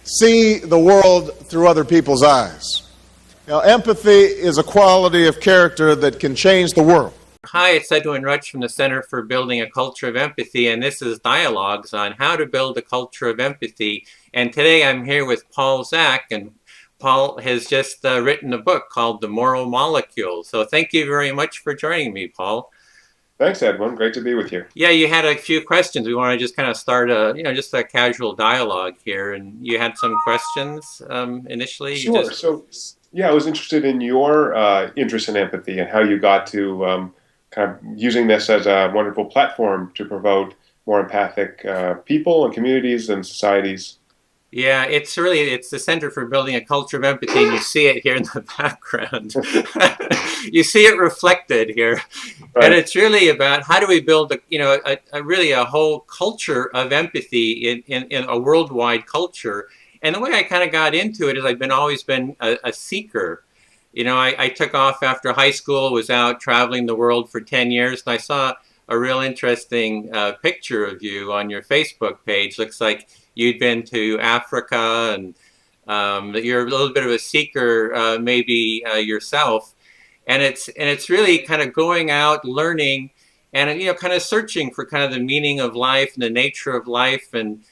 see the world through other people's eyes. Now, empathy is a quality of character that can change the world. Hi, it's Edwin Rutsch from the Center for Building a Culture of Empathy, and this is Dialogs on how to build a culture of empathy. And today I'm here with Paul Zak, and Paul has just written a book called The Moral Molecule. So thank you very much for joining me, Paul. Thanks, Edwin. Great to be with you. Yeah, you had a few questions. We want to just kind of start just a casual dialogue here, and you had some questions initially. Sure. I was interested in your interest in empathy and how you got to kind of using this as a wonderful platform to promote more empathic people and communities and societies. Yeah, it's the Center for Building a Culture of Empathy, and you see it here in the background. You see it reflected here. Right. And it's really about how do we build a whole culture of empathy in a worldwide culture. And the way I kind of got into it is I've always been a seeker. I took off after high school, was out traveling the world for 10 years, and I saw a real interesting picture of you on your Facebook page. Looks like you'd been to Africa, and that you're a little bit of a seeker, maybe yourself. And it's really kind of going out, learning, and kind of searching for kind of the meaning of life and the nature of life. And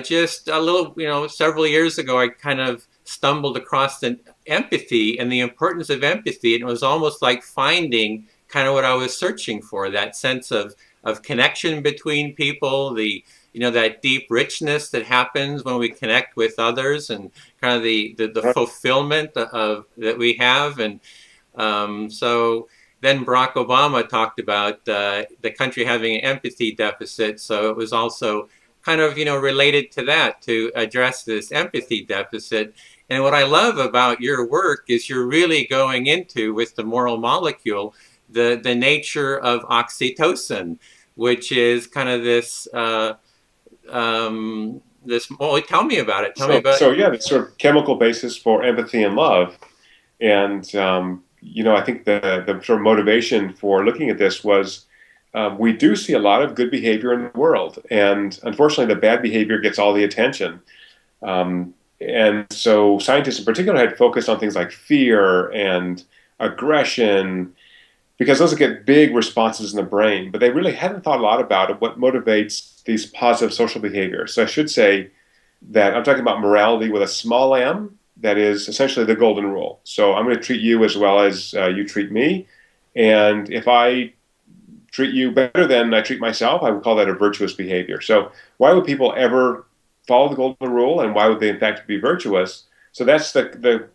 just a little, several years ago, I kind of stumbled across the empathy and the importance of empathy, and it was almost like finding kind of what I was searching for, that sense of connection between people, that deep richness that happens when we connect with others, and kind of the fulfillment that we have. And so then Barack Obama talked about the country having an empathy deficit. So it was also kind of, related to that, to address this empathy deficit. And what I love about your work is you're really going into, with the moral molecule, the nature of oxytocin, which is kind of this, well, tell me about it. The sort of chemical basis for empathy and love. And, I think the sort of motivation for looking at this was we do see a lot of good behavior in the world. And unfortunately, the bad behavior gets all the attention. And so scientists in particular had focused on things like fear and aggression, because those get big responses in the brain, but they really hadn't thought a lot about what motivates these positive social behaviors. So I should say that I'm talking about morality with a small m, that is essentially the golden rule. So I'm going to treat you as well as you treat me, and if I treat you better than I treat myself, I would call that a virtuous behavior. So why would people ever follow the golden rule, and why would they in fact be virtuous? So that's the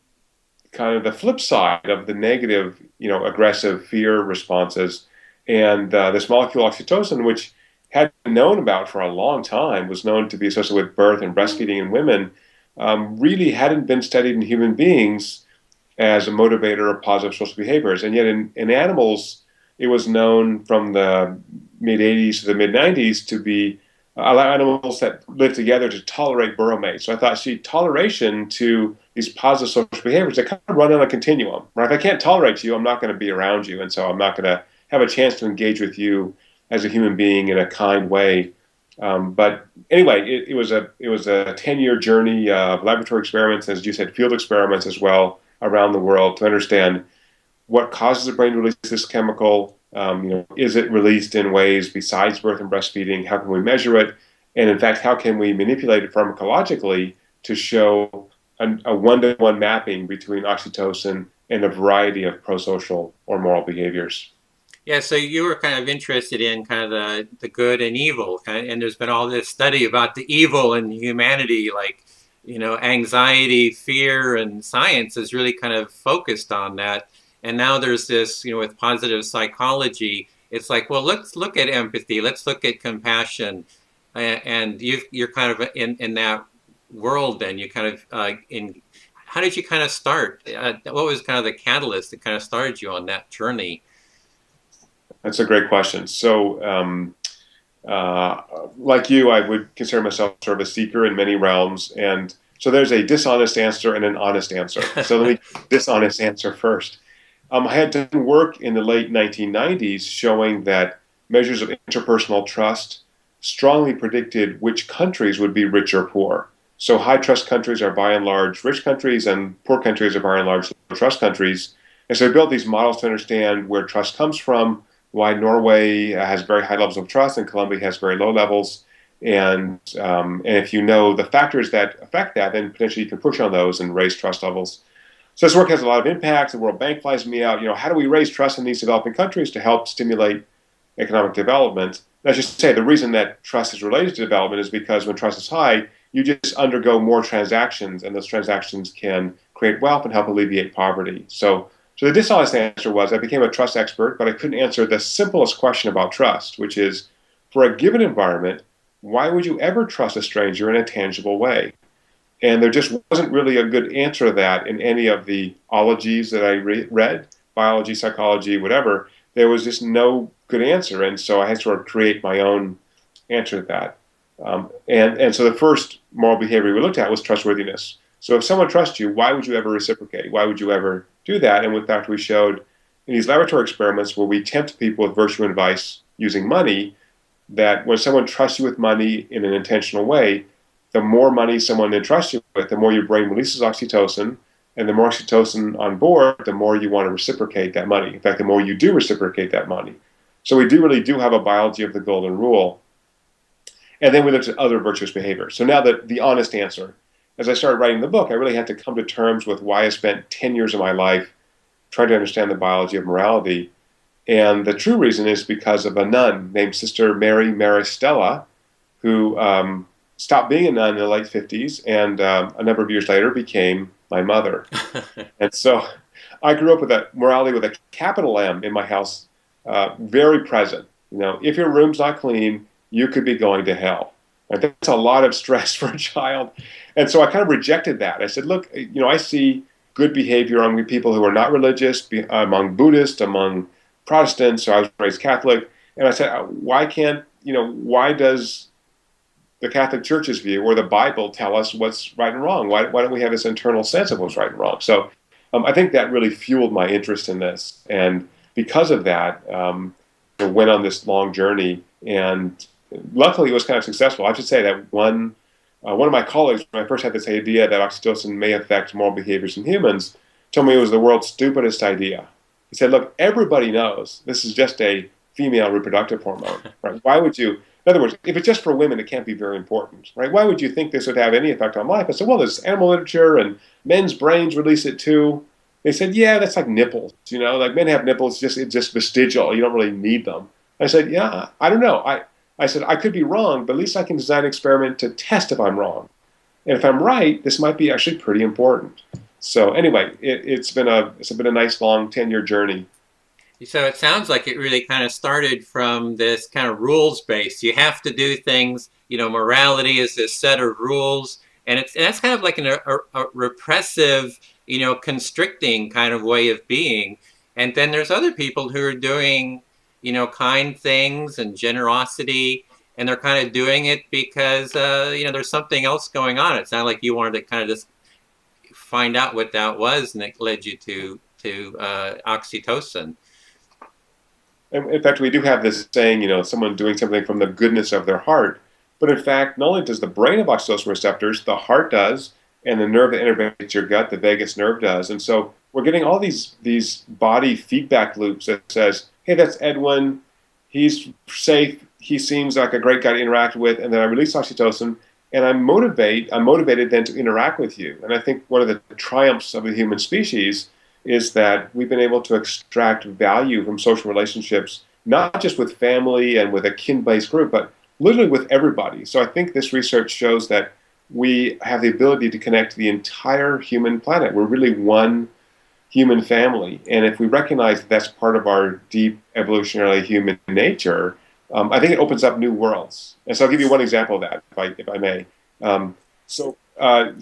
kind of the flip side of the negative, aggressive fear responses. And this molecule oxytocin, which had been known about for a long time, was known to be associated with birth and breastfeeding in women, really hadn't been studied in human beings as a motivator of positive social behaviors. And yet in animals, it was known from the mid-'80s to the mid-'90s to be allow animals that live together to tolerate burrow mates. So I thought, toleration to these positive social behaviors, they kind of run on a continuum, right? If I can't tolerate you, I'm not going to be around you, and so I'm not going to have a chance to engage with you as a human being in a kind way. But anyway, it was a 10-year journey of laboratory experiments, as you said, field experiments as well, around the world to understand what causes the brain to release this chemical. Is it released in ways besides birth and breastfeeding? How can we measure it? And in fact, how can we manipulate it pharmacologically to show a one-to-one mapping between oxytocin and a variety of prosocial or moral behaviors? Yeah, so you were kind of interested in kind of the good and evil, and there's been all this study about the evil in humanity, like, anxiety, fear, and science is really kind of focused on that. And now there's this, with positive psychology, it's like, well, let's look at empathy, let's look at compassion. And you're kind of in that world then. You kind of, how did you kind of start? What was kind of the catalyst that kind of started you on that journey? That's a great question. So, like you, I would consider myself sort of a seeker in many realms. And so there's a dishonest answer and an honest answer. So let me dishonest answer first. I had done work in the late 1990s showing that measures of interpersonal trust strongly predicted which countries would be rich or poor. So high trust countries are by and large rich countries, and poor countries are by and large low trust countries. And so we built these models to understand where trust comes from, why Norway has very high levels of trust and Colombia has very low levels. And if you know the factors that affect that, then potentially you can push on those and raise trust levels. So this work has a lot of impact. The World Bank flies me out. How do we raise trust in these developing countries to help stimulate economic development? And I should say the reason that trust is related to development is because when trust is high, you just undergo more transactions, and those transactions can create wealth and help alleviate poverty. So the dishonest answer was I became a trust expert, but I couldn't answer the simplest question about trust, which is, for a given environment, why would you ever trust a stranger in a tangible way? And there just wasn't really a good answer to that in any of the ologies that I read, biology, psychology, whatever. There was just no good answer, and so I had to sort of create my own answer to that. And so the first moral behavior we looked at was trustworthiness. So if someone trusts you, why would you ever reciprocate? Why would you ever do that? And in fact, we showed in these laboratory experiments where we tempt people with virtue and vice using money, that when someone trusts you with money in an intentional way, the more money someone entrusts you with, the more your brain releases oxytocin, and the more oxytocin on board, the more you want to reciprocate that money. In fact, the more you do reciprocate that money. So we really do have a biology of the golden rule. And then we looked at other virtuous behaviors. So now the honest answer. As I started writing the book, I really had to come to terms with why I spent 10 years of my life trying to understand the biology of morality. And the true reason is because of a nun named Sister Mary Maristella, who stopped being a nun in the late 50s and a number of years later became my mother. And so I grew up with a morality with a capital M in my house, very present. If your room's not clean, you could be going to hell. Right? That's a lot of stress for a child. And so I kind of rejected that. I said, look, I see good behavior among people who are not religious, among Buddhists, among Protestants. So I was raised Catholic. And I said, why does the Catholic Church's view or the Bible tell us what's right and wrong? Why don't we have this internal sense of what's right and wrong? So I think that really fueled my interest in this. And because of that, I went on this long journey, and luckily it was kind of successful. I should say that one of my colleagues, when I first had this idea that oxytocin may affect moral behaviors in humans, told me it was the world's stupidest idea. He said, look, everybody knows this is just a female reproductive hormone, right? Why would you, in other words, if it's just for women, it can't be very important, right? Why would you think this would have any effect on life? I said, well, there's animal literature and men's brains release it too. They said, yeah, that's like nipples, like men have nipples, it's just vestigial. You don't really need them. I said, yeah, I don't know. I said, I could be wrong, but at least I can design an experiment to test if I'm wrong. And if I'm right, this might be actually pretty important. So anyway, it's been a nice long 10-year journey. So it sounds like it really kind of started from this kind of rules base. You have to do things, morality is this set of rules. And that's kind of like a repressive, constricting kind of way of being. And then there's other people who are doing, kind things and generosity, and they're kind of doing it because, there's something else going on. It sounded like you wanted to kind of just find out what that was, and it led you to oxytocin. In fact, we do have this saying, someone doing something from the goodness of their heart. But in fact, not only does the brain have oxytocin receptors, the heart does, and the nerve that innervates your gut, the vagus nerve, does. And so we're getting all these body feedback loops that says, hey, that's Edwin, he's safe, he seems like a great guy to interact with, and then I release oxytocin, and I'm motivated then to interact with you. And I think one of the triumphs of the human species is that we've been able to extract value from social relationships, not just with family and with a kin-based group, but literally with everybody. So I think this research shows that we have the ability to connect the entire human planet. We're really one human family. And if we recognize that that's part of our deep evolutionary human nature, I think it opens up new worlds. And so I'll give you one example of that, if I may. So I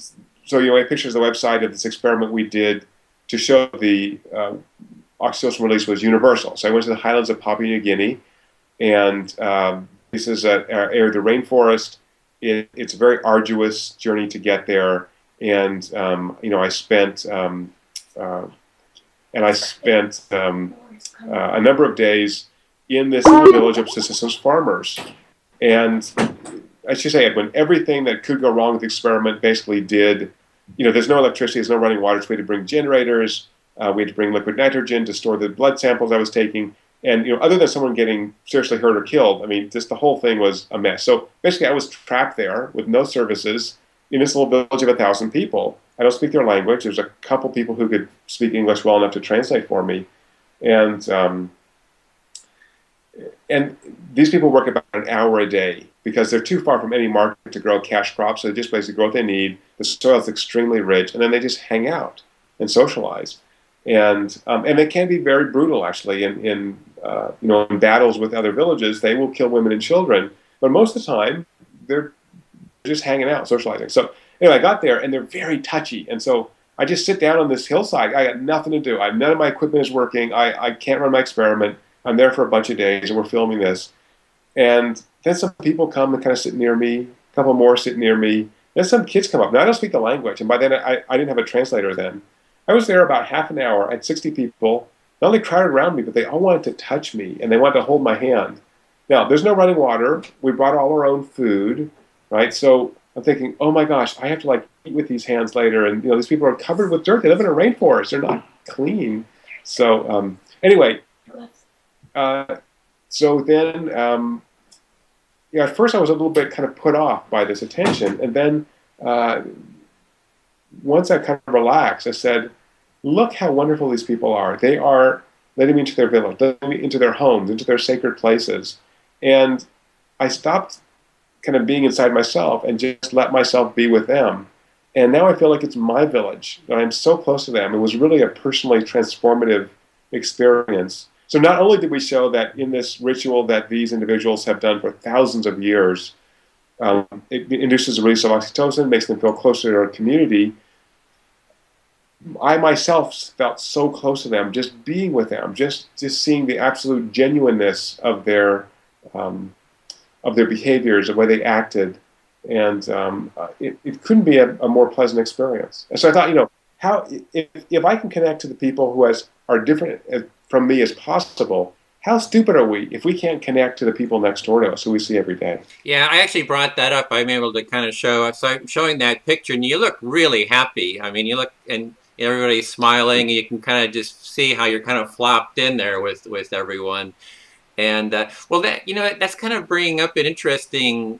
have pictures of the website of this experiment we did to show the oxytocin release was universal. So I went to the highlands of Papua New Guinea, and this is an area of the rainforest. It's a very arduous journey to get there, and I spent a number of days in this village of subsistence farmers, and I should say, Edwin, everything that could go wrong with the experiment basically did. There's no electricity, there's no running water, so we had to bring generators, we had to bring liquid nitrogen to store the blood samples I was taking. And, other than someone getting seriously hurt or killed, I mean, just the whole thing was a mess. So basically I was trapped there with no services in this little village of 1,000 people. I don't speak their language. There's a couple people who could speak English well enough to translate for me. And these people work about an hour a day because they're too far from any market to grow cash crops. So they just basically grow what they need. The soil is extremely rich, and then they just hang out and socialize. And they can be very brutal, actually. In battles with other villages, they will kill women and children. But most of the time, they're just hanging out, socializing. So anyway, I got there, and they're very touchy. And so I just sit down on this hillside. I got nothing to do. None of my equipment is working. I can't run my experiment. I'm there for a bunch of days, and we're filming this. And then some people come and kind of sit near me. A couple more sit near me. Then some kids come up. Now, I don't speak the language, and by then I didn't have a translator then. I was there about half an hour. I had 60 people. Not only crowded around me, but they all wanted to touch me, and they wanted to hold my hand. Now, there's no running water. We brought all our own food, right? So I'm thinking, oh my gosh, I have to eat with these hands later. And these people are covered with dirt. They live in a rainforest. They're not clean. So anyway. So then, at first I was a little bit kind of put off by this attention. And then once I kind of relaxed, I said, look how wonderful these people are. They are letting me into their village, letting me into their homes, into their sacred places. And I stopped kind of being inside myself and just let myself be with them. And now I feel like it's my village. I'm so close to them. It was really a personally transformative experience. So not only did we show that in this ritual that these individuals have done for thousands of years, it induces the release of oxytocin, makes them feel closer to our community. I myself felt so close to them, just being with them, just seeing the absolute genuineness of their behaviors, the way they acted, and it couldn't be a more pleasant experience. And so I thought, how if I can connect to the people who are different from me as possible, how stupid are we if we can't connect to the people next door to us who we see every day? Yeah, I actually brought that up. I'm able to kind of show. So I'm showing that picture, and you look really happy. I mean, you look, and everybody's smiling, and you can kind of just see how you're kind of flopped in there with everyone. And well, that's kind of bringing up an interesting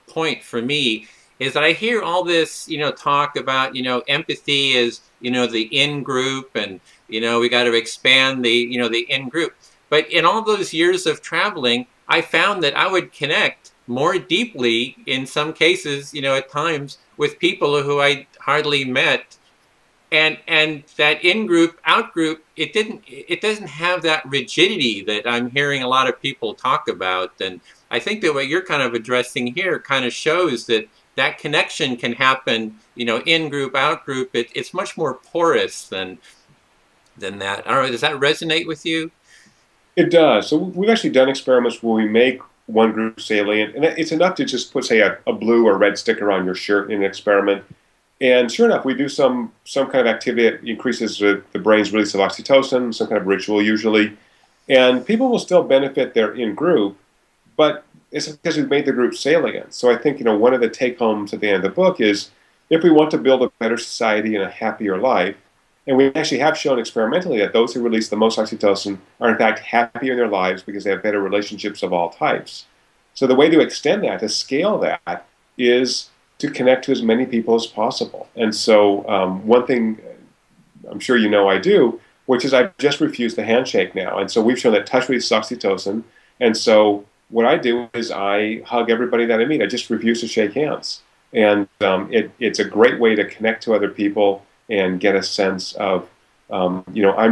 point for me, is that I hear all this, talk about, empathy is, the in-group, and, we got to expand the, the in-group. But in all those years of traveling, I found that I would connect more deeply in some cases, at times, with people who I hardly met. And that in-group, out-group, it doesn't have that rigidity that I'm hearing a lot of people talk about. And I think that what you're kind of addressing here kind of shows that connection can happen, in-group, out-group. It's much more porous than that. I don't know, does that resonate with you? It does. So we've actually done experiments where we make one group salient, and it's enough to just put, say, a blue or red sticker on your shirt in an experiment. And sure enough, we do some kind of activity that increases the brain's release of oxytocin, some kind of ritual usually. And people will still benefit their in-group, but it's because we've made the group salient. So I think, one of the take-homes at the end of the book is, if we want to build a better society and a happier life, and we actually have shown experimentally that those who release the most oxytocin are in fact happier in their lives because they have better relationships of all types. So the way to extend that, to scale that, is to connect to as many people as possible. And so one thing I'm sure I do, which is I've just refused the handshake now. And so we've shown that touch releases oxytocin. And so what I do is I hug everybody that I meet. I just refuse to shake hands. And it's a great way to connect to other people and get a sense of, I'm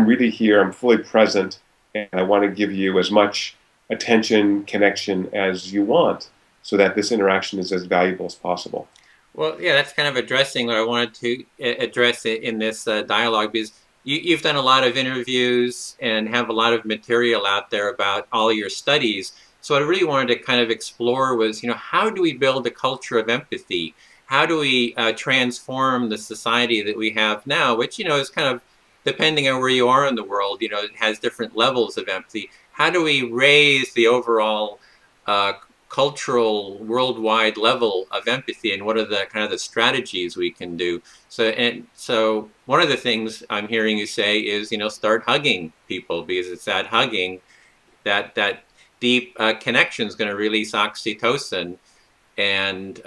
really here, I'm fully present, and I want to give you as much attention, connection as you want, so that this interaction is as valuable as possible. Well, yeah, that's kind of addressing what I wanted to address in this dialogue, because you've done a lot of interviews and have a lot of material out there about all your studies. So what I really wanted to kind of explore was, how do we build a culture of empathy? How do we transform the society that we have now, which, is kind of, depending on where you are in the world, it has different levels of empathy. How do we raise the overall cultural worldwide level of empathy, and what are the kind of the strategies we can do. So one of the things I'm hearing you say is, start hugging people, because it's that hugging, that deep connection is going to release oxytocin and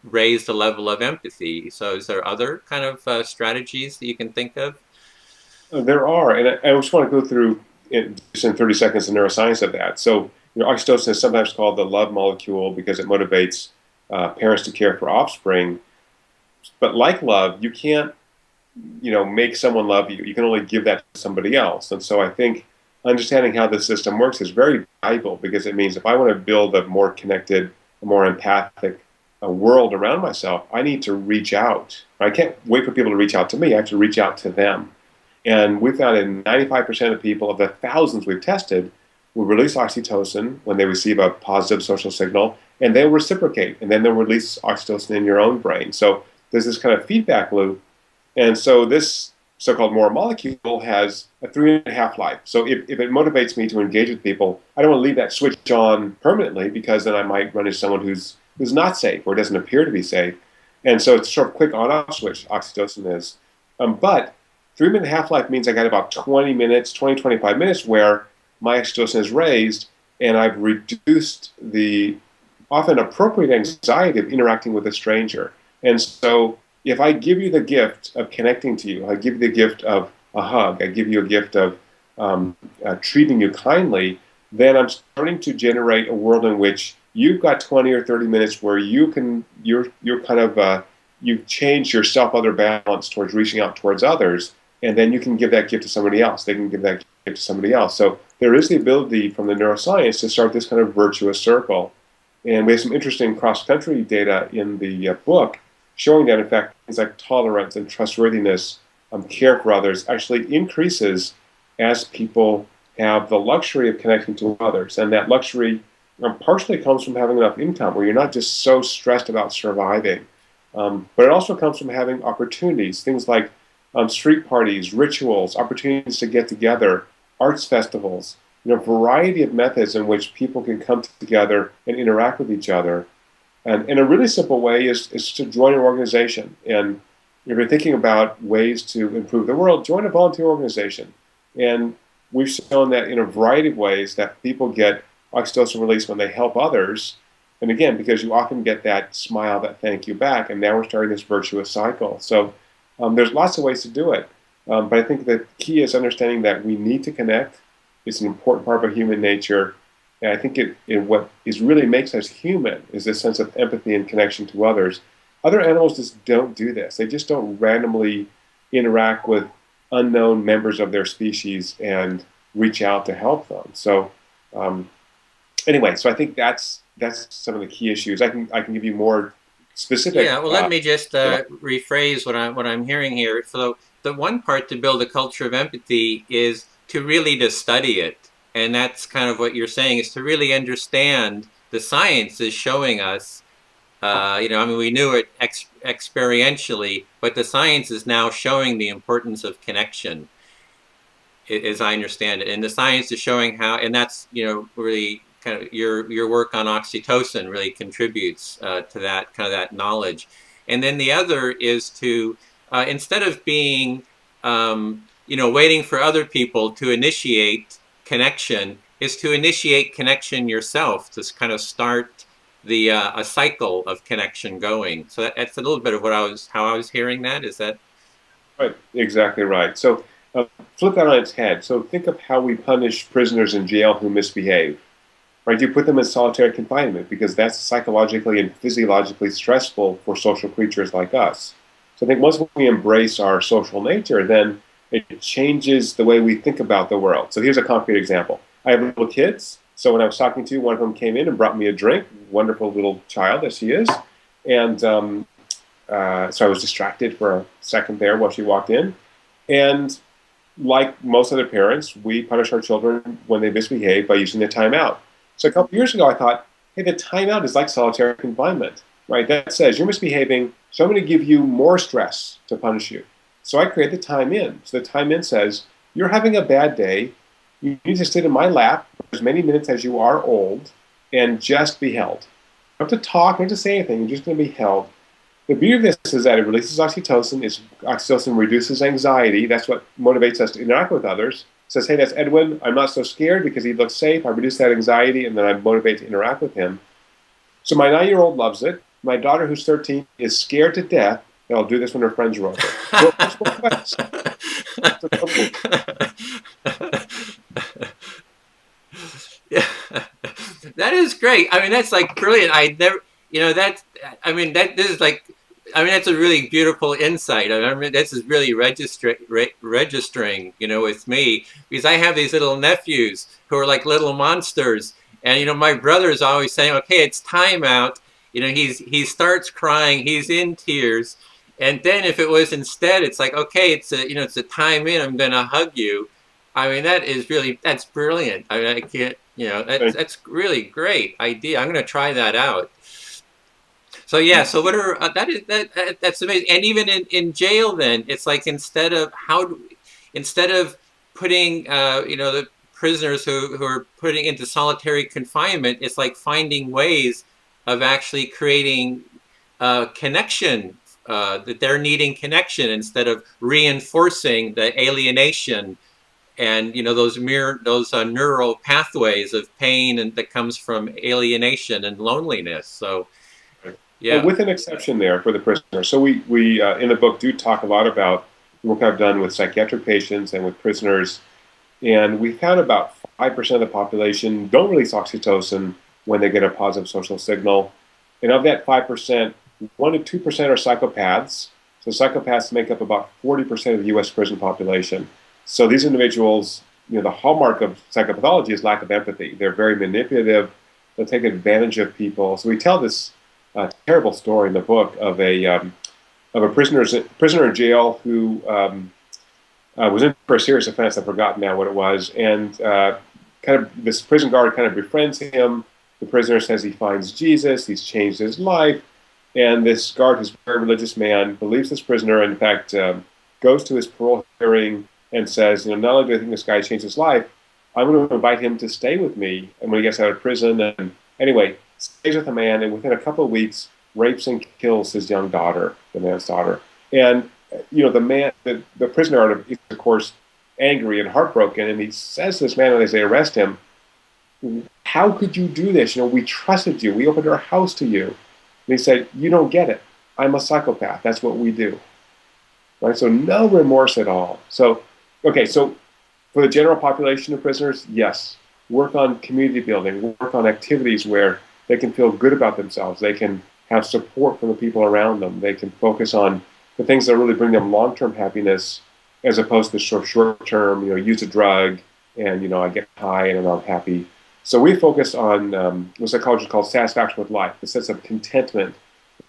raise the level of empathy. So is there other kind of strategies that you can think of? There are, and I just want to go through just in 30 seconds the neuroscience of that. So, oxytocin is sometimes called the love molecule because it motivates parents to care for offspring. But like love, you can't, make someone love you. You can only give that to somebody else. And so I think understanding how the system works is very valuable, because it means if I want to build a more connected, a more empathic world around myself, I need to reach out. I can't wait for people to reach out to me. I have to reach out to them. And we found that 95% of people, of the thousands we've tested, will release oxytocin when they receive a positive social signal, and they'll reciprocate, and then they'll release oxytocin in your own brain. So there's this kind of feedback loop. And so this so-called moral molecule has a 3.5 life. So if it motivates me to engage with people, I don't want to leave that switch on permanently, because then I might run into someone who's not safe or doesn't appear to be safe. And so it's sort of quick on-off switch, oxytocin is. But 3-minute half-life means I got about 20 minutes, 25 minutes where my oxytocin is raised, and I've reduced the often appropriate anxiety of interacting with a stranger. And so if I give you the gift of connecting to you, I give you the gift of a hug, I give you a gift of treating you kindly, then I'm starting to generate a world in which you've got 20 or 30 minutes where you've changed your self-other balance towards reaching out towards others. And then you can give that gift to somebody else. They can give that gift to somebody else. So there is the ability from the neuroscience to start this kind of virtuous circle. And we have some interesting cross-country data in the book showing that, in fact, things like tolerance and trustworthiness, care for others, actually increases as people have the luxury of connecting to others. And that luxury partially comes from having enough income, where you're not just so stressed about surviving. But it also comes from having opportunities, things like street parties, rituals, opportunities to get together, arts festivals, a variety of methods in which people can come together and interact with each other. And in a really simple way is to join an organization. And if you're thinking about ways to improve the world, join a volunteer organization. And we've shown that in a variety of ways that people get oxytocin release when they help others. And again, because you often get that smile, that thank you back, and now we're starting this virtuous cycle. So there's lots of ways to do it. But I think the key is understanding that we need to connect. It's an important part of human nature. And I think what really makes us human is this sense of empathy and connection to others. Other animals just don't do this. They just don't randomly interact with unknown members of their species and reach out to help them. So anyway, so I think that's some of the key issues. I can give you more specific. Yeah, well, let me just rephrase what I'm hearing here. So the one part to build a culture of empathy is to really to study it. And that's kind of what you're saying, is to really understand the science is showing us, we knew it experientially, but the science is now showing the importance of connection, as I understand it. And the science is showing how, and that's, really kind of your work on oxytocin really contributes to that kind of that knowledge. And then the other is to, instead of being, waiting for other people to initiate connection, is to initiate connection yourself, to kind of start the a cycle of connection going. So that's a little bit of how I was hearing that. Is that right? Exactly right. So flip that on its head. So think of how we punish prisoners in jail who misbehave. Right? You put them in solitary confinement because that's psychologically and physiologically stressful for social creatures like us. So I think once we embrace our social nature, then it changes the way we think about the world. So here's a concrete example. I have little kids. So when I was talking to you, one of them came in and brought me a drink, wonderful little child as she is. And so I was distracted for a second there while she walked in. And like most other parents, we punish our children when they misbehave by using the timeout. So a couple years ago, I thought, hey, the timeout is like solitary confinement, right? That says you're misbehaving, so I'm going to give you more stress to punish you. So I create the time in. So the time in says, you're having a bad day. You need to sit in my lap for as many minutes as you are old. and just be held. You don't have to talk, you don't have to say anything, you're just going to be held. The beauty of this is that it releases oxytocin. Oxytocin reduces anxiety. That's what motivates us to interact with others. It says, hey, that's Edwin. I'm not so scared because he looks safe. I reduce that anxiety, and then I'm motivated to interact with him. So my 9-year-old loves it. My daughter, who's 13, is scared to death that I'll do this when her friends are over. Yeah, that is great. I mean, that's like brilliant. I never, you know, that's, I mean, this is like, I mean, that's a really beautiful insight. I mean, this is really registering, you know, with me, because I have these little nephews who are like little monsters. And, you know, my brother is always saying, okay, it's time out. You know, he starts crying, he's in tears. And then if it was instead, it's like, okay, it's a, you know, it's a time in, I'm going to hug you. I mean, that is really, that's brilliant. I mean, I can't, you know, that's really great idea. I'm going to try that out. So yeah, so what are that's amazing. And even in jail, then it's like instead of putting you know, the prisoners who are putting into solitary confinement, it's like finding ways of actually creating connection, that they're needing connection instead of reinforcing the alienation and, you know, those neural pathways of pain and that comes from alienation and loneliness. So. Yeah. With an exception there for the prisoner. So we in the book do talk a lot about the work I've done with psychiatric patients and with prisoners. And we found about 5% of the population don't release oxytocin when they get a positive social signal. And of that 5%, 1 to 2% are psychopaths. So psychopaths make up about 40% of the U.S. prison population. So these individuals, you know, the hallmark of psychopathology is lack of empathy. They're very manipulative. They'll take advantage of people. So we tell this terrible story in the book of a prisoner in jail who was in for a serious offense. I've forgotten now what it was, and kind of this prison guard kind of befriends him. The prisoner says he finds Jesus, he's changed his life, and this guard, who's a very religious man, believes this prisoner. In fact, goes to his parole hearing and says, you know, not only do I think this guy changed his life, I'm going to invite him to stay with me, and when he gets out of prison. And anyway, stays with the man, and within a couple of weeks, rapes and kills his young daughter, the man's daughter. And, you know, the prisoner is, of course, angry and heartbroken, and he says to this man as they arrest him, how could you do this? You know, we trusted you. We opened our house to you. And he said, you don't get it. I'm a psychopath. That's what we do. Right? So no remorse at all. So, okay, so for the general population of prisoners, yes, work on community building, work on activities where they can feel good about themselves. They can have support from the people around them. They can focus on the things that really bring them long-term happiness, as opposed to sort of short-term, you know, use a drug and, you know, I get high and I'm happy. So we focus on what psychology calls satisfaction with life, the sense of contentment.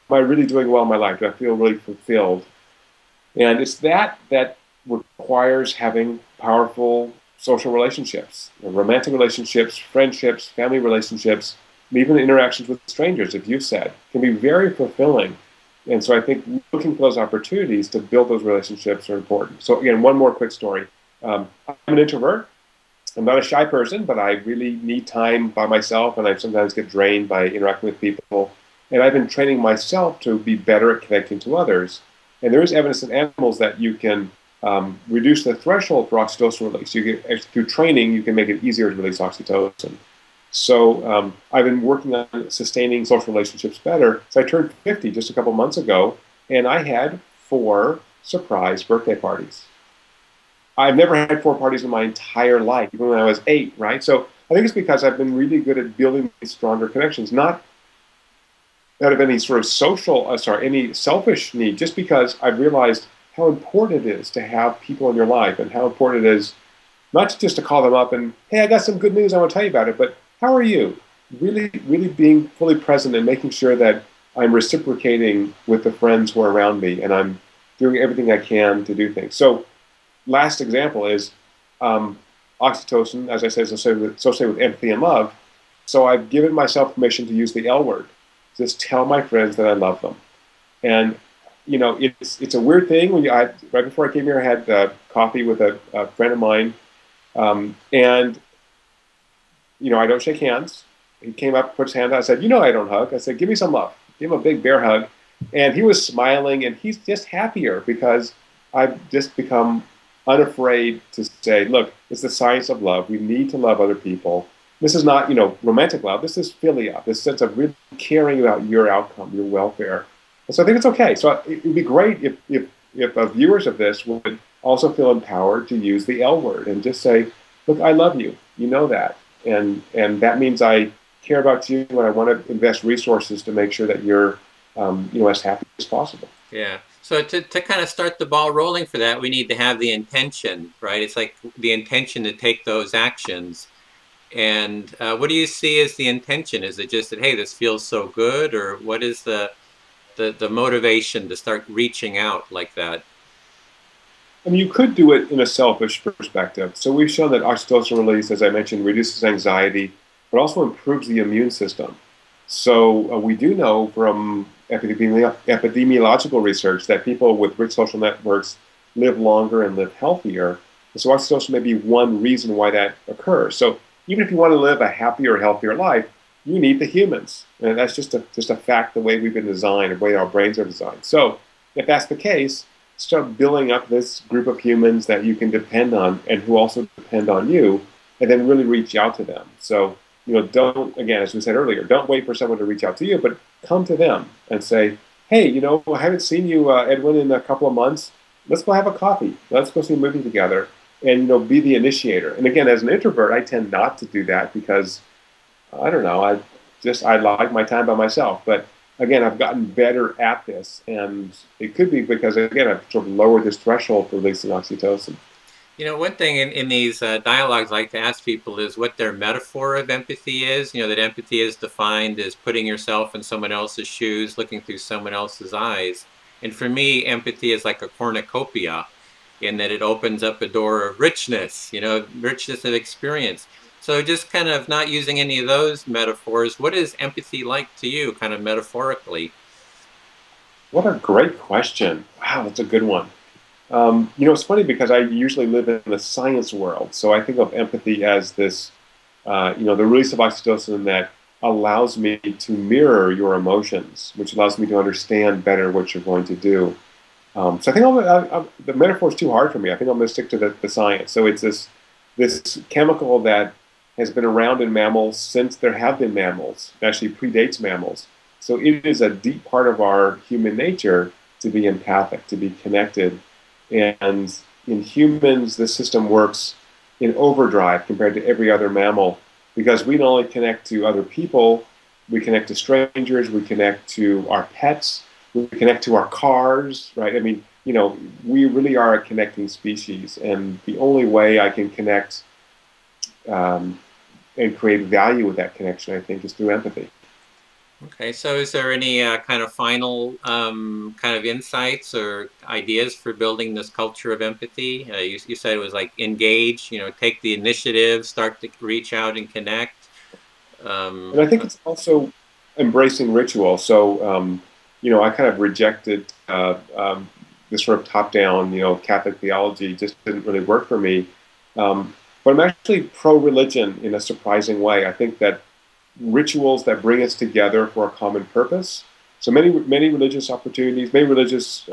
Am I really doing well in my life? Do I feel really fulfilled? And it's that requires having powerful social relationships, romantic relationships, friendships, family relationships, and even interactions with strangers, if you've said, can be very fulfilling. And so I think looking for those opportunities to build those relationships are important. So again, one more quick story. I'm an introvert. I'm not a shy person, but I really need time by myself, and I sometimes get drained by interacting with people. And I've been training myself to be better at connecting to others. And there is evidence in animals that you can reduce the threshold for oxytocin release. Through training, you can make it easier to release oxytocin. So I've been working on sustaining social relationships better. So I turned 50 just a couple months ago, and I had 4 surprise birthday parties. I've never had 4 parties in my entire life, even when I was 8, right? So I think it's because I've been really good at building these stronger connections, not out of any sort of any selfish need, just because I've realized how important it is to have people in your life, and how important it is not just to call them up and, hey, I got some good news, I want to tell you about it, but how are you? Really, really being fully present and making sure that I'm reciprocating with the friends who are around me, and I'm doing everything I can to do things. So last example is oxytocin, as I said, is associated with empathy and love. So I've given myself permission to use the L word. Just tell my friends that I love them. And, you know, it's a weird thing. Right before I came here, I had coffee with a friend of mine. And, you know, I don't shake hands. he came up, put his hand out. I said, I don't hug. I said, give me some love. Give him a big bear hug. And he was smiling, and he's just happier because I've just become unafraid to say, look, it's the science of love. We need to love other people. This is not, romantic love. This is philia, this sense of really caring about your outcome, your welfare. And so I think it's okay. So it would be great if viewers of this would also feel empowered to use the L word and just say, look, I love you. You know that. And that means I care about you, and I want to invest resources to make sure that you're, as happy as possible. Yeah. So to kind of start the ball rolling for that, we need to have the intention, right? It's like the intention to take those actions. And what do you see as the intention? Is it just that, hey, this feels so good? Or what is the motivation to start reaching out like that? I mean, you could do it in a selfish perspective. So we've shown that oxytocin release, as I mentioned, reduces anxiety, but also improves the immune system. So we do know from epidemiological research that people with rich social networks live longer and live healthier. And so oxytocin may be one reason why that occurs. So even if you want to live a happier, healthier life, you need the humans. And that's just a fact, the way we've been designed, the way our brains are designed. So if that's the case, start building up this group of humans that you can depend on and who also depend on you, and then really reach out to them. So, don't, again, as we said earlier, don't wait for someone to reach out to you, but come to them and say, hey, I haven't seen you, Edwin, in a couple of months. Let's go have a coffee. Let's go see a movie together and, be the initiator. And again, as an introvert, I tend not to do that because, I don't know, I like my time by myself. But again, I've gotten better at this, and it could be because, again, I've sort of lowered this threshold for releasing oxytocin. One thing in these dialogues I like to ask people is what their metaphor of empathy is. That empathy is defined as putting yourself in someone else's shoes, looking through someone else's eyes. And for me, empathy is like a cornucopia in that it opens up a door of richness, richness of experience. So just kind of not using any of those metaphors, what is empathy like to you, kind of metaphorically? What a great question. Wow, that's a good one. It's funny because I usually live in the science world. So I think of empathy as this, the release of oxytocin that allows me to mirror your emotions, which allows me to understand better what you're going to do. So I think the metaphor is too hard for me. I think I'm going to stick to the science. So it's this chemical that has been around in mammals since there have been mammals. It actually predates mammals. So it is a deep part of our human nature to be empathic, to be connected. And in humans, this system works in overdrive compared to every other mammal because we not only connect to other people, we connect to strangers, we connect to our pets, we connect to our cars, right? I mean, we really are a connecting species. And the only way I can connect and create value with that connection, I think, is through empathy. Okay, so is there any kind of final kind of insights or ideas for building this culture of empathy? You said it was like engage, take the initiative, start to reach out and connect. And I think it's also embracing ritual. So, I kind of rejected this sort of top-down, Catholic theology. Just didn't really work for me. But I'm actually pro-religion in a surprising way. I think that rituals that bring us together for a common purpose. So many religious opportunities, many religious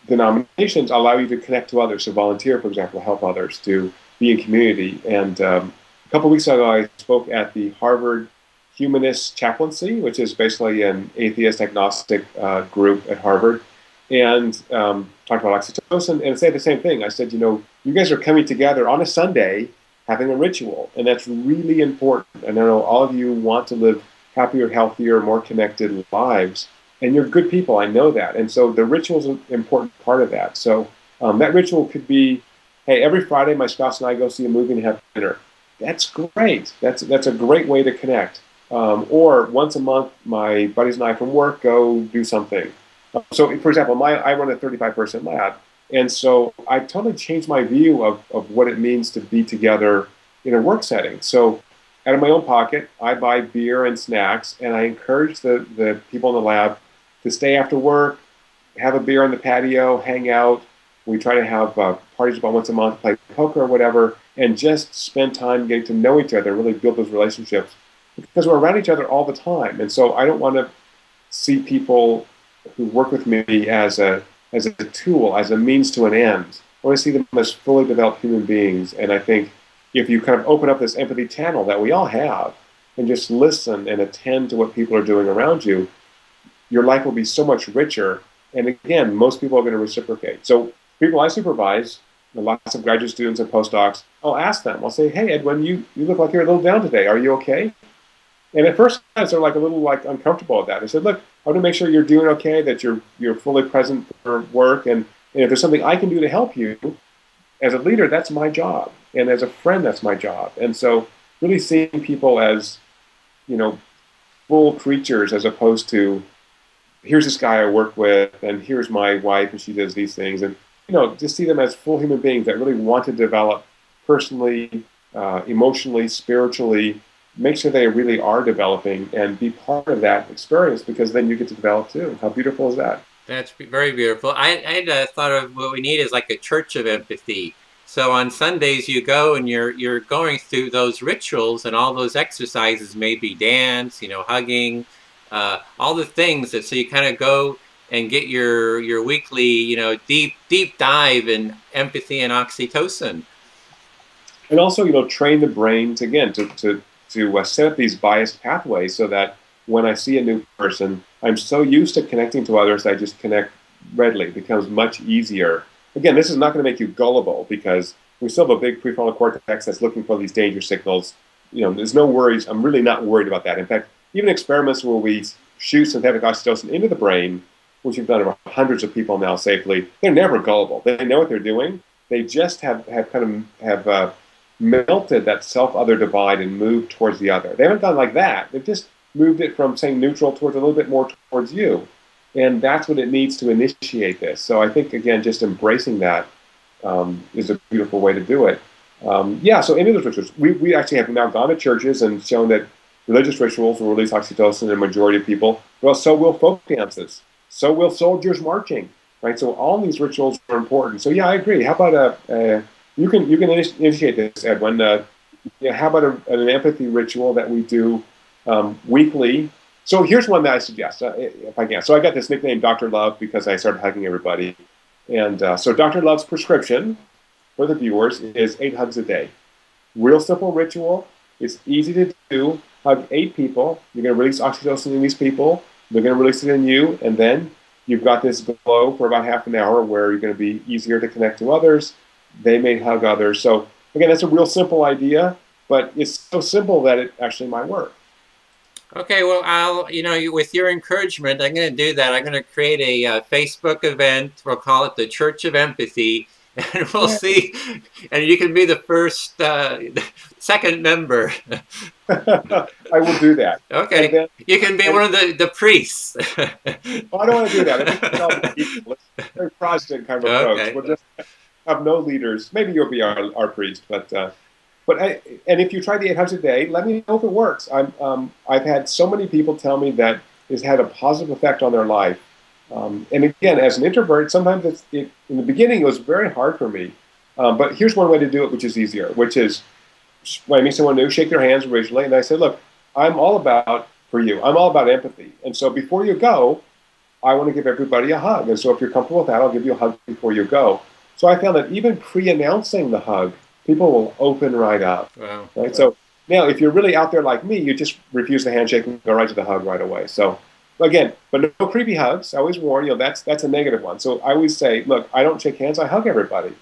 denominations allow you to connect to others. So volunteer, for example, help others, to be in community. And a couple of weeks ago, I spoke at the Harvard Humanist Chaplaincy, which is basically an atheist agnostic group at Harvard, and talked about oxytocin and said the same thing. I said, you guys are coming together on a Sunday having a ritual, and that's really important. And I know all of you want to live happier, healthier, more connected lives, and you're good people, I know that. And so the ritual is an important part of that. So that ritual could be, hey, every Friday my spouse and I go see a movie and have dinner. That's great. That's a great way to connect. Or once a month, my buddies and I from work go do something. So, for example, I run a 35-person lab. And so I totally changed my view of what it means to be together in a work setting. So out of my own pocket, I buy beer and snacks, and I encourage the people in the lab to stay after work, have a beer on the patio, hang out, We try to have parties about once a month, play poker or whatever, and just spend time getting to know each other, really build those relationships, because we're around each other all the time. And so I don't want to see people who work with me as a tool, as a means to an end. I want to see them as fully developed human beings. And I think if you kind of open up this empathy channel that we all have and just listen and attend to what people are doing around you, your life will be so much richer. And again, most people are going to reciprocate. So people I supervise, lots of graduate students and postdocs, I'll ask them, I'll say, hey, Edwin, you look like you're a little down today. Are you okay? And at first, they're like a little like uncomfortable with that. I said, look, I want to make sure you're doing okay, that you're fully present for work. And if there's something I can do to help you, as a leader, that's my job. And as a friend, that's my job. And so really seeing people as, full creatures as opposed to, here's this guy I work with, and here's my wife, and she does these things. And, just see them as full human beings that really want to develop personally, emotionally, spiritually, make sure they really are developing and be part of that experience, because then you get to develop too. How beautiful is that? That's very beautiful. I had thought of what we need is like a church of empathy. So on Sundays you go and you're going through those rituals and all those exercises, maybe dance, hugging, all the things that, so you kind of go and get your weekly, deep dive in empathy and oxytocin. And also, train the brain to set up these biased pathways so that when I see a new person, I'm so used to connecting to others, I just connect readily. It becomes much easier. Again, this is not going to make you gullible, because we still have a big prefrontal cortex that's looking for these danger signals. There's no worries. I'm really not worried about that. In fact, even experiments where we shoot synthetic oxytocin into the brain, which we've done over hundreds of people now safely, they're never gullible. They know what they're doing. They just have melted that self-other divide and moved towards the other. They haven't gone like that. They've just moved it from saying neutral towards a little bit more towards you. And that's what it needs to initiate this. So I think, again, just embracing that is a beautiful way to do it. So any of those rituals, we actually have now gone to churches and shown that religious rituals will release oxytocin in a majority of people. Well, so will folk dances. So will soldiers marching, right? So all these rituals are important. So yeah, I agree. How about you can initiate this, Edwin. How about an empathy ritual that we do weekly? So here's one that I suggest, if I can. So I got this nickname, Dr. Love, because I started hugging everybody. And so Dr. Love's prescription for the viewers is 8 hugs a day. Real simple ritual. It's easy to do. Hug 8 people. You're going to release oxytocin in these people. They're going to release it in you. And then you've got this glow for about half an hour where you're going to be easier to connect to others. They may hug others. So again, that's a real simple idea, but it's so simple that it actually might work. Okay, well, I'll, with your encouragement, I'm going to do that. I'm going to create a Facebook event. We'll call it the Church of Empathy, and we'll see. And you can be the first, second member. I will do that. Okay, then, you can be one of the priests. Well, I don't want to do that. I think it's a very Protestant kind of approach. Okay. We'll just have no leaders. Maybe you'll be our priest, but if you try the 8 hugs a day, let me know if it works. I've had so many people tell me that it's had a positive effect on their life. And again, as an introvert, sometimes in the beginning it was very hard for me. But here's one way to do it, which is easier, which is when I meet someone new, shake their hands originally, and I say, look, I'm all about empathy. And so before you go, I want to give everybody a hug. And so if you're comfortable with that, I'll give you a hug before you go. So I found that even pre-announcing the hug, people will open right up. Wow. Right? So now, if you're really out there like me, you just refuse the handshake and go right to the hug right away. So again, but no creepy hugs. I always warn, that's a negative one. So I always say, look, I don't shake hands, I hug everybody.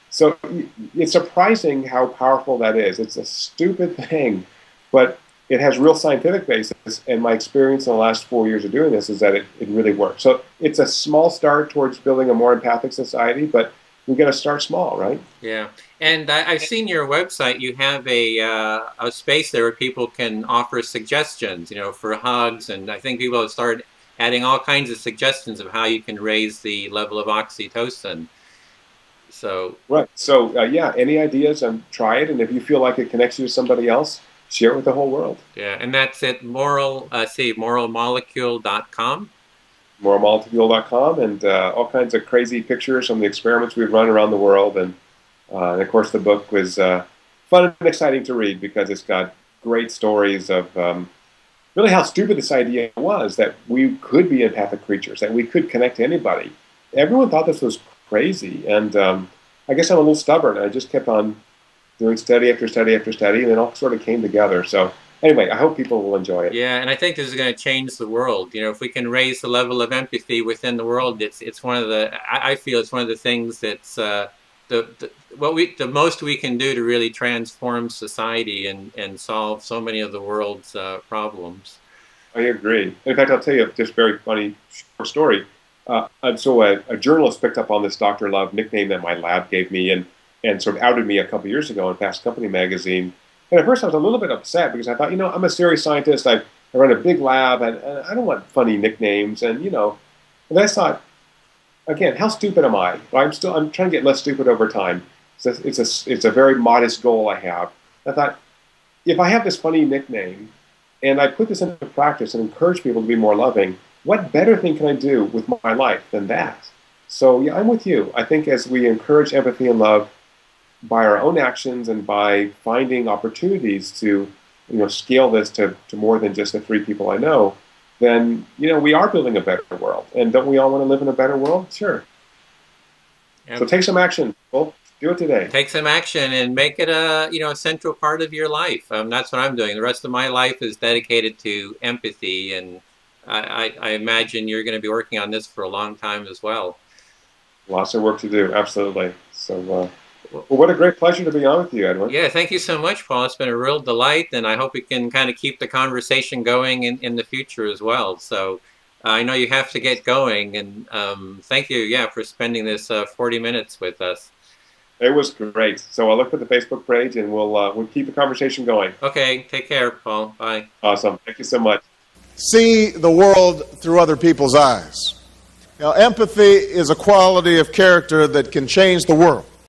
So it's surprising how powerful that is. It's a stupid thing, but it has real scientific basis. And my experience in the last 4 years of doing this is that it really works. So it's a small start towards building a more empathic society, but we've got to start small, right? Yeah. And I've seen your website. You have a space there where people can offer suggestions, for hugs. And I think people have started adding all kinds of suggestions of how you can raise the level of oxytocin. So right. So any ideas? Try it. And if you feel like it connects you to somebody else, share it with the whole world. Yeah. And that's at moralmolecule.com. moremolecule.com, and all kinds of crazy pictures from the experiments we've run around the world. And of course, the book was fun and exciting to read because it's got great stories of really how stupid this idea was, that we could be empathic creatures, that we could connect to anybody. Everyone thought this was crazy, and I guess I'm a little stubborn. I just kept on doing study after study after study, and it all sort of came together. So anyway, I hope people will enjoy it. Yeah, and I think this is going to change the world. You know, if we can raise the level of empathy within the world, it's one of the, I feel it's one of the things that's the most we can do to really transform society and solve so many of the world's problems. I agree. In fact, I'll tell you just a very funny short story. So a journalist picked up on this Dr. Love nickname that my lab gave me and sort of outed me a couple years ago in Fast Company magazine. And at first I was a little bit upset because I thought, I'm a serious scientist. I run a big lab, and I don't want funny nicknames. And I thought, again, how stupid am I? I'm trying to get less stupid over time. So it's a very modest goal I have. I thought, if I have this funny nickname and I put this into practice and encourage people to be more loving, what better thing can I do with my life than that? So yeah, I'm with you. I think as we encourage empathy and love by our own actions and by finding opportunities to scale this to more than just the 3 people I know, then we are building a better world. And don't we all want to live in a better world? Sure. Yep. So take some action, people. Do it today. Take some action and make it a central part of your life. That's what I'm doing. The rest of my life is dedicated to empathy, and I imagine you're going to be working on this for a long time as well. Lots of work to do, absolutely. So, well, what a great pleasure to be on with you, Edwin. Yeah, thank you so much, Paul. It's been a real delight, and I hope we can kind of keep the conversation going in the future as well. So I know you have to get going, and thank you, for spending this 40 minutes with us. It was great. So I'll look at the Facebook page, and we'll keep the conversation going. Okay, take care, Paul. Bye. Awesome. Thank you so much. See the world through other people's eyes. Empathy is a quality of character that can change the world.